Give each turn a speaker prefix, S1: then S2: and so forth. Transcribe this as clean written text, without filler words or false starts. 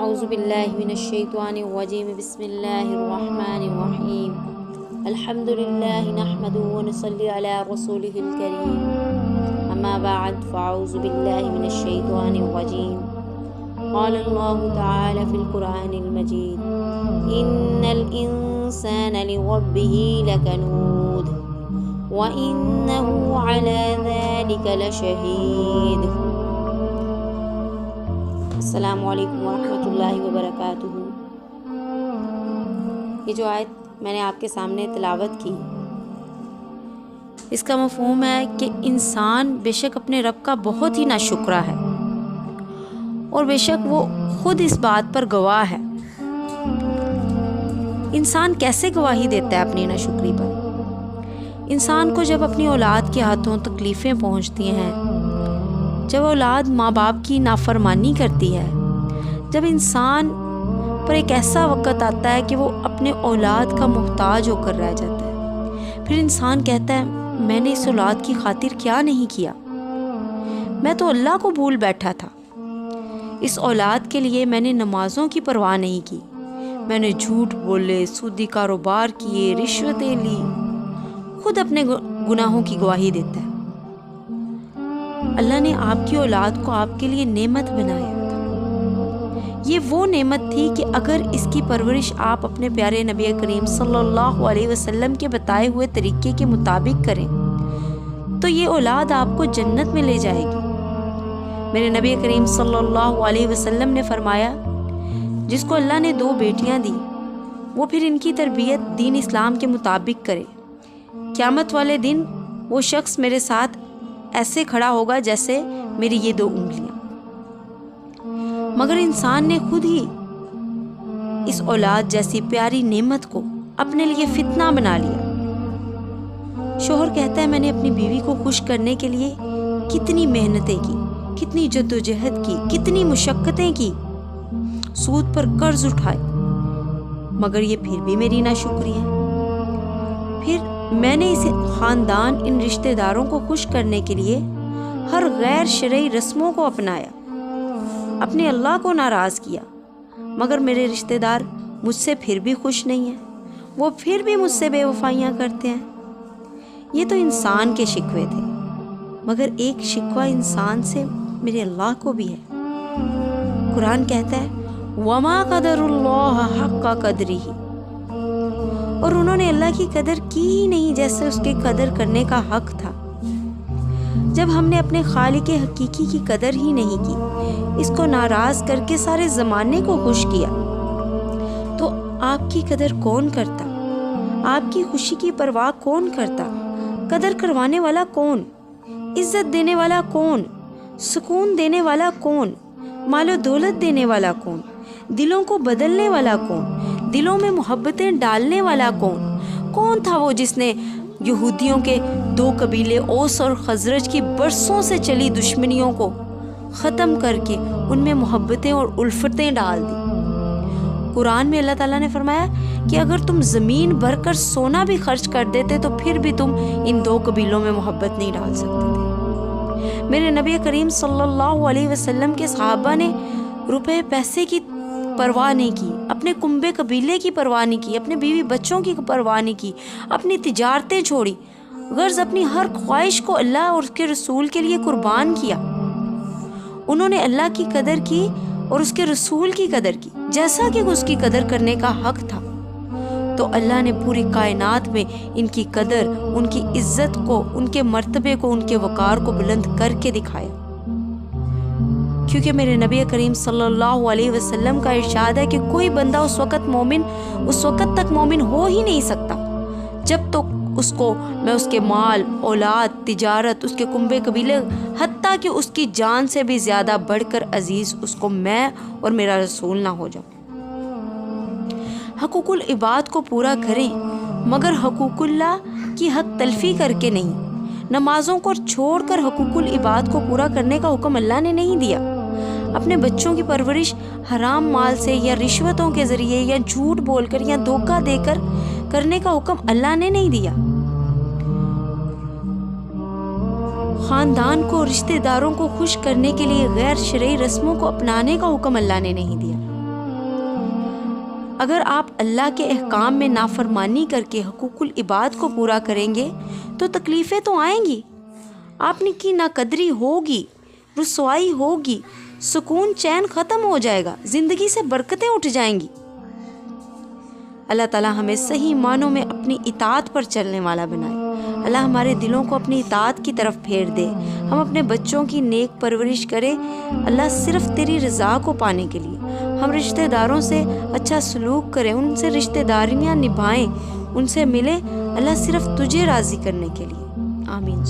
S1: اعوذ باللہ من الشیطان الرجیم بسم اللہ الرحمن الرحیم الحمد للہ نحمده ونصلی علی رسولہ الکریم اما بعد فاعوذ باللہ من الشیطان الرجیم قال اللہ تعالی فی القرآن المجید ان الانسان لربه لکنود وانه علی ذلک لشہید۔ السلام علیکم ورحمۃ اللہ وبرکاتہ۔ یہ جو آیت میں نے آپ کے سامنے تلاوت کی، اس کا مفہوم ہے کہ انسان بے شک اپنے رب کا بہت ہی ناشکرا ہے، اور بے شک وہ خود اس بات پر گواہ ہے۔ انسان کیسے گواہی دیتا ہے اپنی ناشکری پر؟ انسان کو جب اپنی اولاد کے ہاتھوں تکلیفیں پہنچتی ہیں، جب اولاد ماں باپ کی نافرمانی کرتی ہے، جب انسان پر ایک ایسا وقت آتا ہے کہ وہ اپنے اولاد کا محتاج ہو کر رہ جاتا ہے، پھر انسان کہتا ہے میں نے اس اولاد کی خاطر کیا نہیں کیا، میں تو اللہ کو بھول بیٹھا تھا، اس اولاد کے لیے میں نے نمازوں کی پرواہ نہیں کی، میں نے جھوٹ بولے، سودی کاروبار کیے، رشوتیں لی، خود اپنے گناہوں کی گواہی دیتا ہے۔ اللہ نے آپ کی اولاد کو آپ کے لیے نعمت بنایا تھا۔ یہ وہ نعمت تھی کہ اگر اس کی پرورش آپ اپنے پیارے نبی کریم صلی اللہ علیہ وسلم کے بتائے ہوئے طریقے کے مطابق کریں تو یہ اولاد آپ کو جنت میں لے جائے گی۔ میرے نبی کریم صلی اللہ علیہ وسلم نے فرمایا، جس کو اللہ نے 2 بیٹیاں دی وہ پھر ان کی تربیت دین اسلام کے مطابق کرے، قیامت والے دن وہ شخص میرے ساتھ ایسے کھڑا ہوگا جیسے میری یہ 2 انگلیاں۔ مگر انسان نے خود ہی اس اولاد جیسی پیاری نعمت کو اپنے لیے فتنہ بنا لیا۔ شوہر کہتا ہے میں نے اپنی بیوی کو خوش کرنے کے لیے کتنی محنتیں کی، کتنی جدوجہد کی، کتنی مشقتیں کی، سود پر قرض اٹھائے، مگر یہ پھر بھی میری ناشکری ہے۔ پھر میں نے اس خاندان، ان رشتہ داروں کو خوش کرنے کے لیے ہر غیر شرعی رسموں کو اپنایا، اپنے اللہ کو ناراض کیا، مگر میرے رشتہ دار مجھ سے پھر بھی خوش نہیں ہیں، وہ پھر بھی مجھ سے بے وفائیاں کرتے ہیں۔ یہ تو انسان کے شکوے تھے، مگر ایک شکوہ انسان سے میرے اللہ کو بھی ہے۔ قرآن کہتا ہے وَمَا قَدَرُ اللَّهَ حَقَّ قَدْرِهِ، اور انہوں نے اللہ کی قدر کی ہی نہیں جیسے اس کے قدر کرنے کا حق تھا۔ جب ہم نے اپنے خالق حقیقی کی قدر ہی نہیں کی، اس کو ناراض کر کے سارے زمانے کو خوش کیا، تو آپ کی قدر کون کرتا؟ آپ کی خوشی کی پرواہ کون کرتا؟ قدر کروانے والا کون؟ عزت دینے والا کون؟ سکون دینے والا کون؟ مال و دولت دینے والا کون؟ دلوں کو بدلنے والا کون؟ دلوں میں محبتیں ڈالنے والا کون؟ کون تھا وہ جس نے یہودیوں کے 2 قبیلے اوس اور خزرج کی برسوں سے چلی دشمنیوں کو ختم کر کے ان میں محبتیں اور الفتیں ڈال دی؟ قرآن میں اللہ تعالیٰ نے فرمایا کہ اگر تم زمین بھر کر سونا بھی خرچ کر دیتے تو پھر بھی تم ان 2 قبیلوں میں محبت نہیں ڈال سکتے تھے۔ میرے نبی کریم صلی اللہ علیہ وسلم کے صحابہ نے روپے پیسے کی پرواہ نہیں کی، اپنے کنبے قبیلے کی پرواہ نہیں کی، اپنے بیوی بچوں کی پرواہ نہیں کی، اپنی تجارتیں چھوڑی، غرض اپنی ہر خواہش کو اللہ اور اس کے رسول کے لیے قربان کیا۔ انہوں نے اللہ کی قدر کی اور اس کے رسول کی قدر کی جیسا کہ اس کی قدر کرنے کا حق تھا۔ تو اللہ نے پوری کائنات میں ان کی قدر، ان کی عزت کو، ان کے مرتبے کو، ان کے وقار کو بلند کر کے دکھایا، کیونکہ میرے نبی کریم صلی اللہ علیہ وسلم کا ارشاد ہے کہ کوئی بندہ اس وقت تک مومن ہو ہی نہیں سکتا جب تک اس کو میں اس کے مال، اولاد، تجارت، اس کے کنبے قبیلے، حتیٰ کہ اس کی جان سے بھی زیادہ بڑھ کر عزیز اس کو میں اور میرا رسول نہ ہو جاؤں۔ حقوق العباد کو پورا کریں، مگر حقوق اللہ کی حق تلفی کر کے نہیں۔ نمازوں کو چھوڑ کر حقوق العباد کو پورا کرنے کا حکم اللہ نے نہیں دیا۔ اپنے بچوں کی پرورش حرام مال سے یا رشوتوں کے ذریعے یا جھوٹ بول کر یا دھوکہ دے کر کرنے کا حکم اللہ نے نہیں دیا۔ خاندان کو، رشتہ داروں کو خوش کرنے کے لیے غیر شرعی رسموں کو اپنانے کا حکم اللہ نے نہیں دیا۔ اگر آپ اللہ کے احکام میں نافرمانی کر کے حقوق العباد کو پورا کریں گے تو تکلیفیں تو آئیں گی، آپ نے کی ناقدری ہوگی، رسوائی ہوگی، سکون چین ختم ہو جائے گا، زندگی سے برکتیں اٹھ جائیں گی۔ اللہ تعالیٰ ہمیں صحیح معنوں میں اپنی اطاعت پر چلنے والا بنائے۔ اللہ ہمارے دلوں کو اپنی اطاعت کی طرف پھیر دے، ہم اپنے بچوں کی نیک پرورش کریں اللہ صرف تیری رضا کو پانے کے لیے۔ ہم رشتہ داروں سے اچھا سلوک کریں، ان سے رشتہ داریاں نبھائیں، ان سے ملیں اللہ صرف تجھے راضی کرنے کے لیے۔ آمین۔